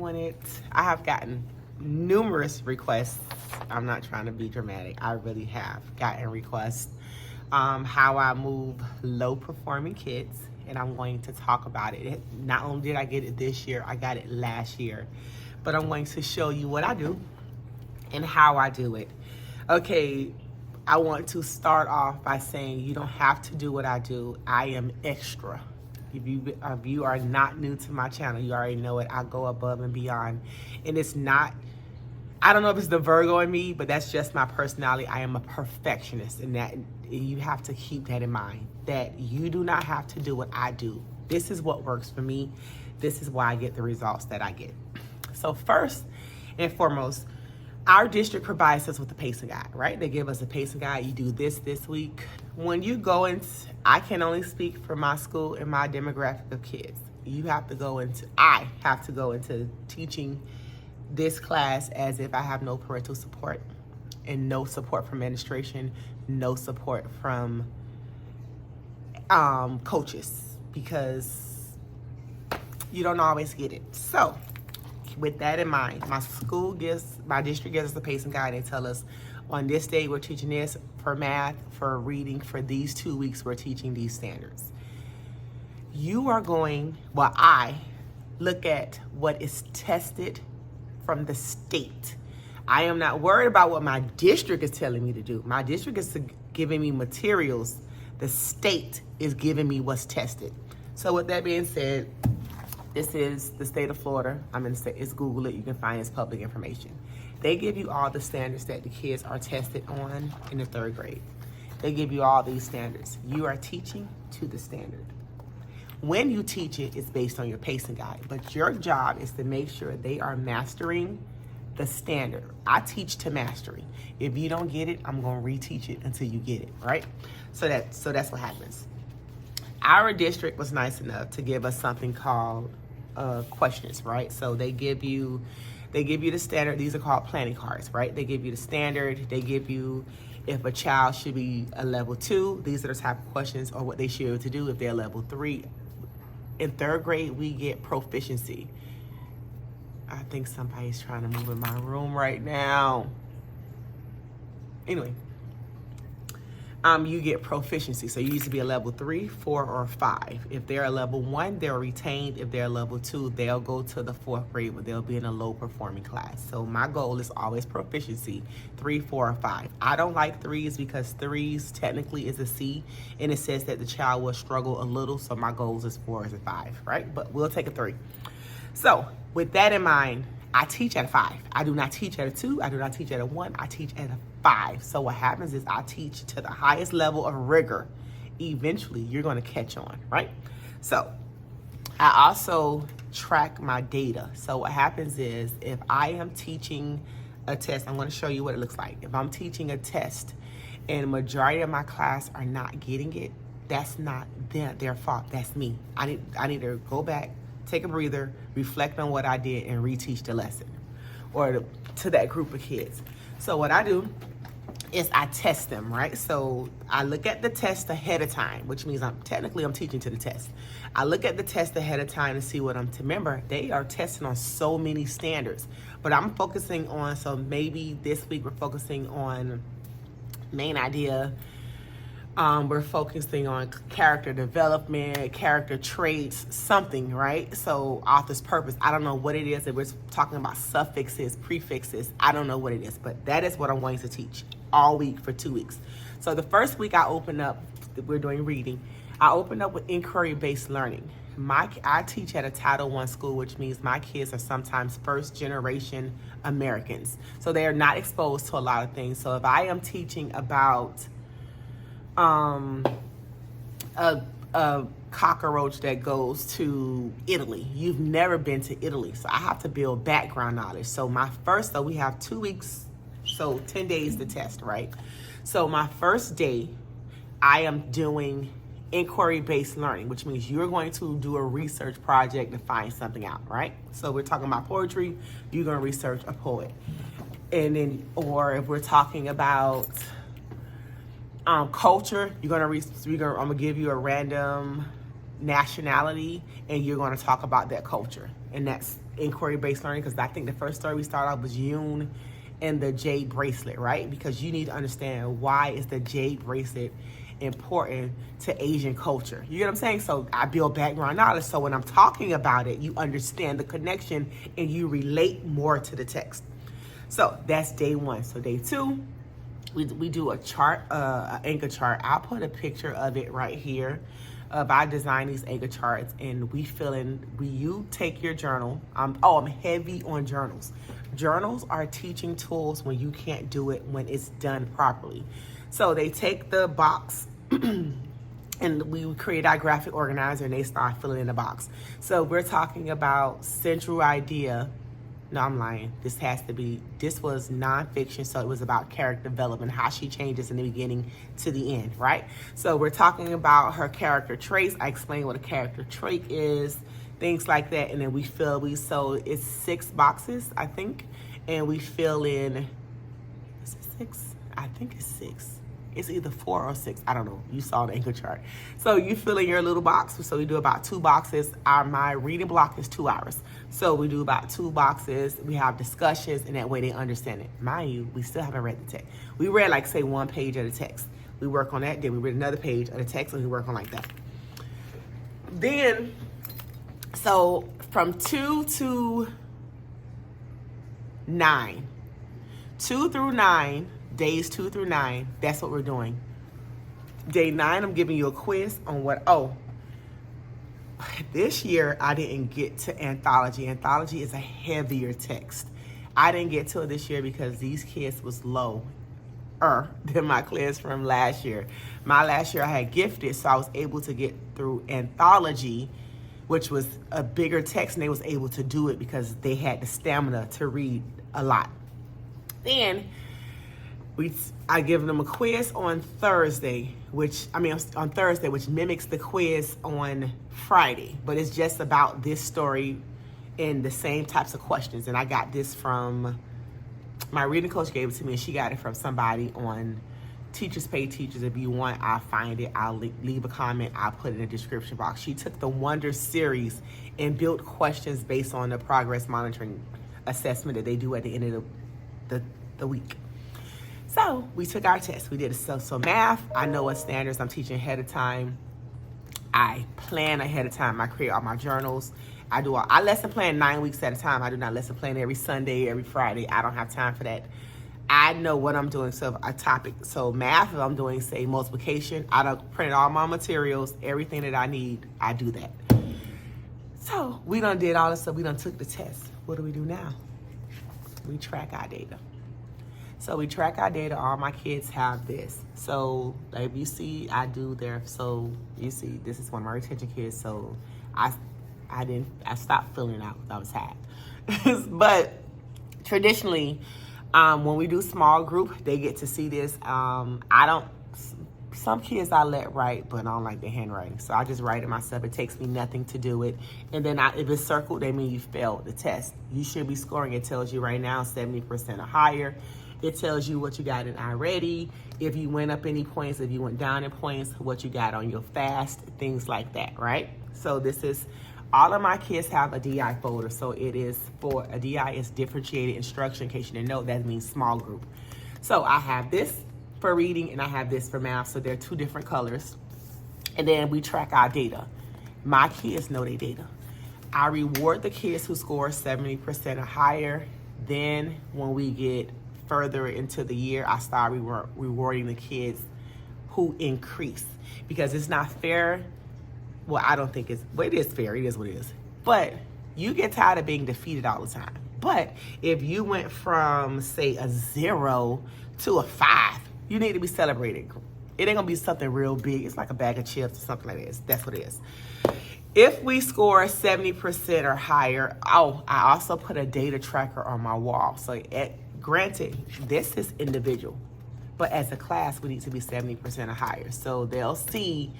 doing it. I have gotten numerous requests. I'm not trying to be dramatic. I really have gotten requests. How I move low performing kids, and I'm going to talk about it. Not only did I get it this year, I got it last year, but I'm going to show you what I do and how I do it. Okay, I want to start off by saying you don't have to do what I do. I am extra. If you are not new to my channel, you already know it. I go above and beyond. And it's not, I don't know if it's the Virgo in me, but that's just my personality. I am a perfectionist, and that you have to keep that in mind, that you do not have to do what I do. This is what works for me. This is why I get the results that I get. So first and foremost, our district provides us with a pacing guide, right? They give us a pacing guide. You do this week. When you go into, I can only speak for my school and my demographic of kids. I have to go into teaching this class as if I have no parental support and no support from administration, no support from coaches, because you don't always get it. So with that in mind, my district gives us a pacing guide. They tell us on this day we're teaching this for math, for reading, for these 2 weeks we're teaching these standards. I look at what is tested from the state. I am not worried about what my district is telling me to do. My district is giving me materials. The state is giving me what's tested. So with that being said, this is the state of Florida. I'm in the state. It's Google it. You can find it's public information. They give you all the standards that the kids are tested on in the 3rd grade. They give you all these standards. You are teaching to the standard. When you teach it, it's based on your pacing guide. But your job is to make sure they are mastering the standard. I teach to mastery. If you don't get it, I'm going to reteach it until you get it, right? So that's what happens. Our district was nice enough to give us something called questions, right? So they give you the standard. These are called planning cards, right? They give you the standard. They give you if a child should be a level 2. These are the type of questions, or what they should be able to do if they're level 3. In 3rd grade, we get proficiency. I think somebody's trying to move in my room right now. Anyway. You get proficiency. So you used to be a level 3, 4, or 5. If they're a level 1, they're retained. If they're a level 2, they'll go to the 4th grade, where they'll be in a low performing class. So my goal is always proficiency, 3, 4, or 5. I don't like 3s because 3s technically is a C, and it says that the child will struggle a little. So my goals is 4s and 5, right? But we'll take a 3. So with that in mind, I teach at a 5. I do not teach at a 2. I do not teach at a 1. I teach at a 5. So what happens is I teach to the highest level of rigor. Eventually, you're going to catch on, right? So I also track my data. So what happens is if I am teaching a test, I'm going to show you what it looks like. If I'm teaching a test and the majority of my class are not getting it, that's not their fault. That's me. I need to go back, take a breather, reflect on what I did, and reteach the lesson or to that group of kids. So what I do is I test them, right? So I look at the test ahead of time, which means I'm teaching to the test. I look at the test ahead of time to see what I'm to remember. They are testing on so many standards, but I'm focusing on, so maybe this week we're focusing on main idea. We're focusing on character development, character traits, something, right? So author's purpose, I don't know what it is. If we're talking about suffixes, prefixes, I don't know what it is, but that is what I'm going to teach all week for 2 weeks. So the first week I open up, we're doing reading. I open up with inquiry-based learning. I teach at a Title I school, which means my kids are sometimes first-generation Americans. So they are not exposed to a lot of things. So if I am teaching about a cockroach that goes to Italy. You've never been to Italy, so I have to build background knowledge. So we have 2 weeks, so 10 days to test, right? So my first day, I am doing inquiry-based learning, which means you're going to do a research project to find something out, right? So we're talking about poetry, you're gonna research a poet. And then, or if we're talking about culture, I'm gonna give you a random nationality, and you're going to talk about that culture. And that's inquiry-based learning, because I think the first story we started off was Yoon and the jade bracelet, right? Because you need to understand, why is the jade bracelet important to Asian culture? You get what I'm saying? So I build background knowledge, so when I'm talking about it, you understand the connection and you relate more to the text. So that's day one. So day two, we do a chart, an anchor chart. I'll put a picture of it right here. I design these anchor charts, and you take your journal. I'm heavy on journals. Journals are teaching tools when you can't do it when it's done properly. So they take the box and we create our graphic organizer, and they start filling in the box. So we're talking about central idea. No, I'm lying. This was nonfiction, so it was about character development, how she changes in the beginning to the end, right? So we're talking about her character traits. I explain what a character trait is, things like that, and then so it's 6 boxes, I think, and we fill in, is it 6? I think it's 6. It's either 4 or 6. I don't know. You saw the anchor chart. So you fill in your little box. So we do about 2 boxes. My reading block is 2 hours. So we do about 2 boxes. We have discussions, and that way they understand it. Mind you, we still haven't read the text. We read, like, say, 1 page of the text. We work on that. Then we read another page of the text, and we work on like that. Then, so from 2 to 9, 2 through 9, days 2 through 9, that's what we're doing. Day 9, I'm giving you a quiz on this year I didn't get to anthology. Anthology is a heavier text. I didn't get to it this year because these kids was lower than my class from last year. My last year I had gifted, so I was able to get through anthology, which was a bigger text, and they was able to do it because they had the stamina to read a lot. Then I give them a quiz on Thursday, which mimics the quiz on Friday, but it's just about this story and the same types of questions. And I got this from, my reading coach gave it to me, and she got it from somebody on Teachers Pay Teachers. If you want, I'll find it. I'll leave a comment. I'll put it in the description box. She took the Wonder series and built questions based on the progress monitoring assessment that they do at the end of the week. So we took our test. We did it. So math, I know what standards I'm teaching ahead of time. I plan ahead of time. I create all my journals. I lesson plan 9 weeks at a time. I do not lesson plan every Sunday, every Friday. I don't have time for that. I know what I'm doing. So a topic. So math, if I'm doing, say, multiplication, I don't print all my materials, everything that I need, I do that. So we done did all this stuff. We done took the test. What do we do now? We track our data. So we track our data. All my kids have this. So if you see, so you see, this is one of my retention kids. So I stopped filling out. I was hacked. But traditionally, when we do small group, they get to see this. Some kids I let write, but I don't like the handwriting. So I just write it myself. It takes me nothing to do it. And then if it's circled, that means you failed the test. You should be scoring. It tells you right now 70% or higher. It tells you what you got in already, if you went up any points, if you went down in points, what you got on your fast, things like that, right? So this is, all of my kids have a DI folder. So it is for, a DI is differentiated instruction. In case you didn't know, that means small group. So I have this for reading and I have this for math. So they're 2 different colors. And then we track our data. My kids know their data. I reward the kids who score 70% or higher. Then when we get further into the year, I start rewarding the kids who increase, because it's not fair. Well, I don't think it is fair. It is what it is. But you get tired of being defeated all the time. But if you went from, say, a 0 to a 5, you need to be celebrated. It ain't gonna be something real big. It's like a bag of chips or something like this. That's what it is. If we score 70% or higher, I also put a data tracker on my wall. So granted, this is individual, but as a class, we need to be 70% or higher. So they'll see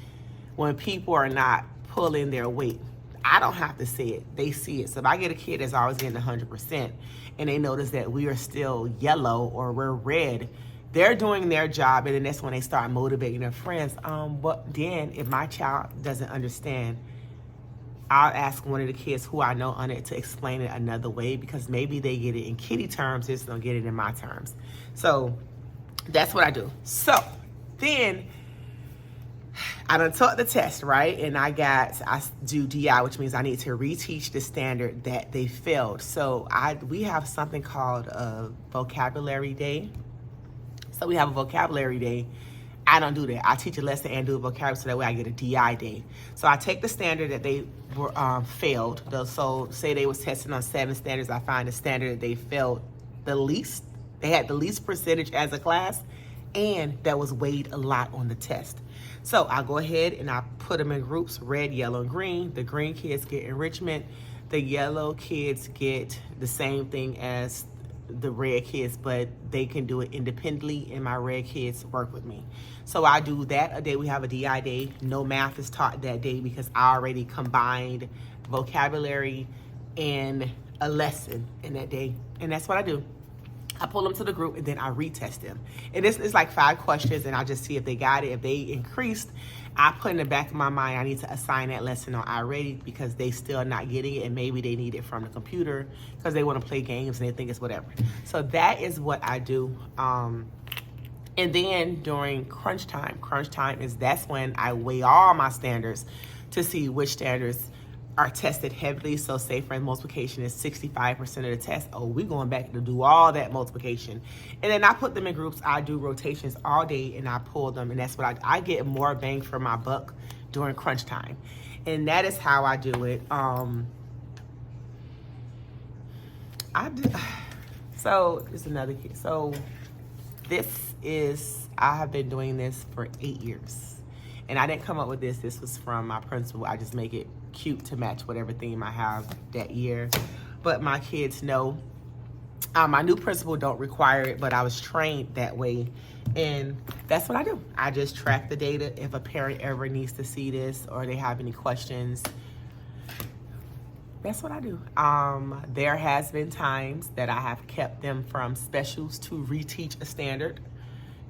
when people are not pulling their weight. I don't have to see it. They see it. So if I get a kid that's always getting 100% and they notice that we are still yellow or we're red, they're doing their job, and then that's when they start motivating their friends. But then if my child doesn't understand, I'll ask one of the kids who I know on it to explain it another way, because maybe they get it in kitty terms, just don't get it in my terms. So that's what I do. So then I done took the test, right? And I do DI, which means I need to reteach the standard that they failed. So we have something called a vocabulary day. So we have a vocabulary day. I don't do that. I teach a lesson and do a vocabulary, so that way I get a DI day. So I take the standard that they were failed. So say they was testing on 7 standards, I find the standard that they failed the least. They had the least percentage as a class, and that was weighed a lot on the test. So I go ahead and I put them in groups, red, yellow, and green. The green kids get enrichment. The yellow kids get the same thing as the red kids, but they can do it independently, and my red kids work with me. So I do that a day. We have a DI day. No math is taught that day because I already combined vocabulary and a lesson in that day. And that's what I do. I pull them to the group and then I retest them. And it's like 5 questions, and I just see if they got it. If they increased, I put in the back of my mind, I need to assign that lesson on iReady because they still not getting it, and maybe they need it from the computer because they want to play games and they think it's whatever. So that is what I do. And then during crunch time that's when I weigh all my standards to see which standards are tested heavily. So say for multiplication is 65% of the test. Oh, we're going back to do all that multiplication. And then I put them in groups. I do rotations all day and I pull them. And that's what I get more bang for my buck during crunch time. And that is how I do it. So it's another kid. So I have been doing this for 8 years. And I didn't come up with this. This was from my principal. I just make it cute to match whatever theme I have that year. But my kids know. My new principal don't require it, but I was trained that way. And that's what I do. I just track the data. If a parent ever needs to see this or they have any questions, that's what I do. There has been times that I have kept them from specials to reteach a standard.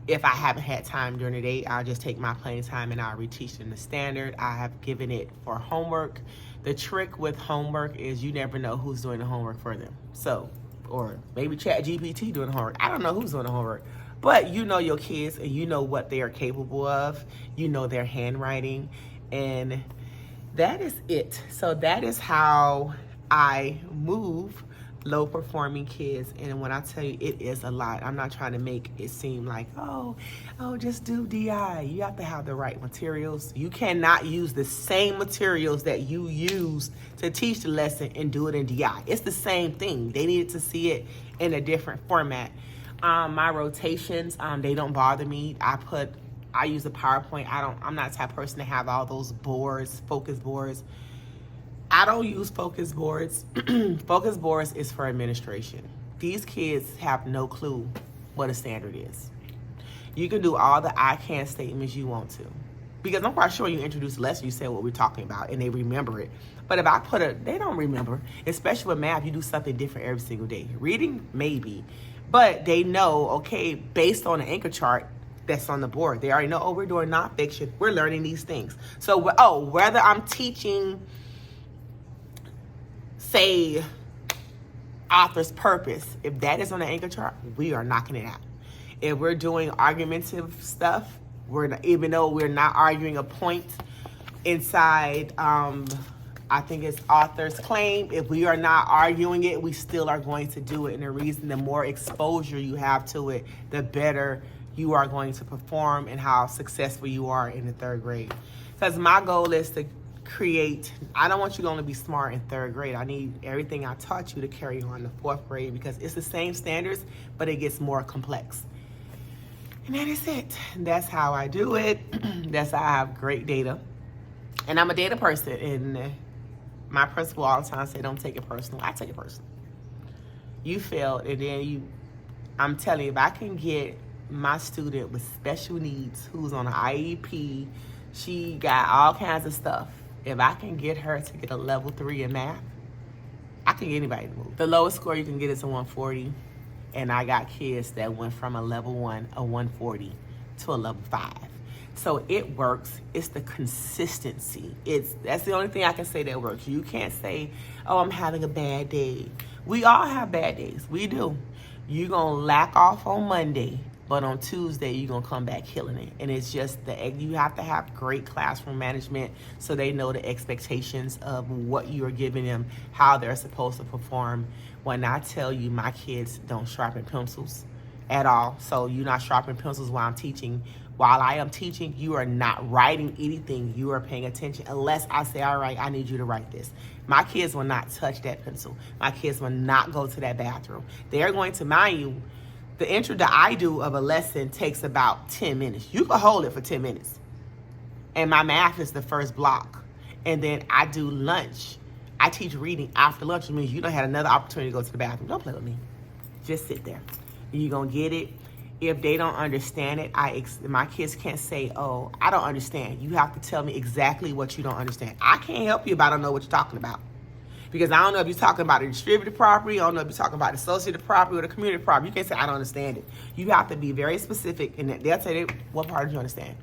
If I haven't had time during the day, I'll just take my plain time and I'll reteach them the standard. I have given it for homework. The trick with homework is you never know who's doing the homework for them. So, or maybe ChatGPT doing the homework. I don't know who's doing the homework. But you know your kids and you know what they are capable of. You know their handwriting. And that is it. So that is how I move low performing kids. And when I tell you, it is a lot. I'm not trying to make it seem like, oh, just do DI. You have to have the right materials. You cannot use the same materials that you use to teach the lesson and do it in DI. It's the same thing. They needed to see it in a different format. My rotations, they don't bother me. I use a PowerPoint. I'm not the type of person to have all those boards, focus boards. I don't use focus boards. Focus boards is for administration. These kids have no clue what a standard is. You can do all the I can statements you want to. Because I'm quite sure you introduce a lesson, you say what we're talking about, and they remember it. But if I they don't remember, especially with math, you do something different every single day. Reading, maybe. But they know, okay, based on the anchor chart that's on the board, they already know, oh, we're doing nonfiction. We're learning these things. So, whether I'm teaching, say, author's purpose, if that is on the anchor chart, we are knocking it out. If we're doing argumentative stuff, even though we're not arguing a point inside, I think it's author's claim, if we are not arguing it, we still are going to do it. And the reason, the more exposure you have to it, the better you are going to perform and how successful you are in the 3rd grade. Because my goal is to create, I don't want you to only be smart in 3rd grade. I need everything I taught you to carry on to 4th grade, because it's the same standards, but it gets more complex. And that is it. That's how I do it. That's how I have great data. And I'm a data person. And my principal all the time say, don't take it personal. I take it personal. You failed, and then I'm telling you, if I can get my student with special needs who's on an IEP, she got all kinds of stuff. If I can get her to get a level 3 in math, I can get anybody to move. The lowest score you can get is a 140. and I got kids that went from a level 1, a 140, to a level 5. So it works. It's the consistency. That's the only thing I can say that works. You can't say, oh, I'm having a bad day. We all have bad days. We do. You're going to lack off on Monday, but on Tuesday, you're going to come back killing it. And it's just you have to have great classroom management so they know the expectations of what you are giving them, how they're supposed to perform. When I tell you my kids don't sharpen pencils at all, so you're not sharpening pencils while I'm teaching. While I am teaching, you are not writing anything. You are paying attention unless I say, all right, I need you to write this. My kids will not touch that pencil. My kids will not go to that bathroom. They're going to, mind you, the intro that I do of a lesson takes about 10 minutes. You can hold it for 10 minutes. And my math is the first block. And then I do lunch. I teach reading after lunch, which means you don't have another opportunity to go to the bathroom. Don't play with me. Just sit there. You're going to get it. If they don't understand it, my kids can't say, oh, I don't understand. You have to tell me exactly what you don't understand. I can't help you if I don't know what you're talking about. Because I don't know if you're talking about a distributed property. I don't know if you're talking about associated property or the community property. You can't say, I don't understand it. You have to be very specific, and they'll tell you, what part do you understand?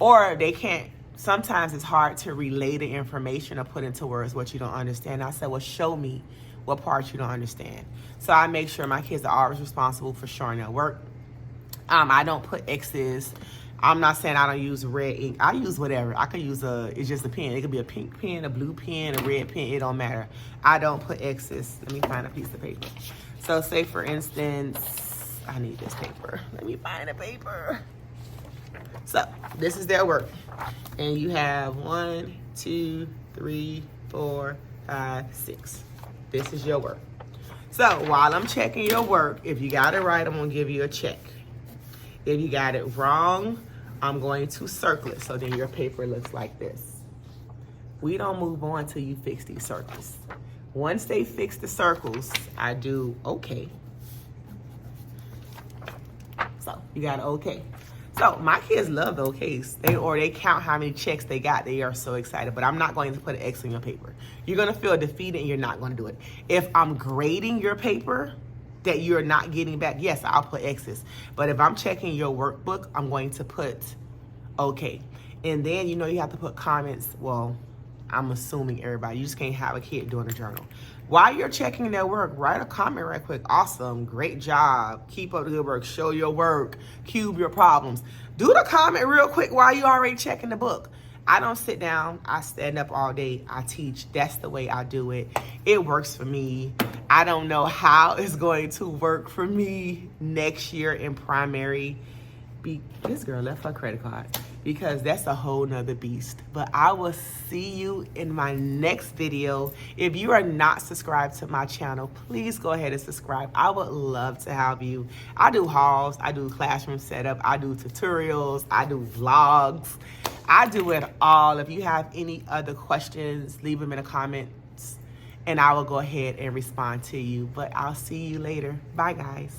Or they can't. Sometimes it's hard to relay the information or put into words what you don't understand. I said, well, show me what parts you don't understand. So I make sure my kids are always responsible for showing their work. I don't put X's. I'm not saying I don't use red ink. I use whatever. I could use it's just a pen. It could be a pink pen, a blue pen, a red pen. It don't matter. I don't put X's. Let me find a piece of paper. So say for instance, I need this paper. Let me find a paper. So this is their work. And you have 1, 2, 3, 4, 5, 6. This is your work. So while I'm checking your work, if you got it right, I'm gonna give you a check. If you got it wrong, I'm going to circle it. So then your paper looks like this. We don't move on till you fix these circles. Once they fix the circles, I do okay. So you got okay. So my kids love the okays. They count how many checks they got. They are so excited, but I'm not going to put an X in your paper. You're gonna feel defeated and you're not gonna do it. If I'm grading your paper, that you're not getting back, yes, I'll put X's. But if I'm checking your workbook, I'm going to put okay. And then, you have to put comments. Well, I'm assuming everybody. You just can't have a kid doing a journal. While you're checking their work, write a comment right quick. Awesome, great job. Keep up the good work. Show your work. Cube your problems. Do the comment real quick while you're already checking the book. I don't sit down. I stand up all day. I teach. That's the way I do it. It works for me. I don't know how it's going to work for me next year in primary. This girl left her credit card because that's a whole nother beast. But I will see you in my next video. If you are not subscribed to my channel, please go ahead and subscribe. I would love to have you. I do hauls. I do classroom setup. I do tutorials. I do vlogs. I do it all. If you have any other questions, leave them in the comments and I will go ahead and respond to you. But I'll see you later. Bye, guys.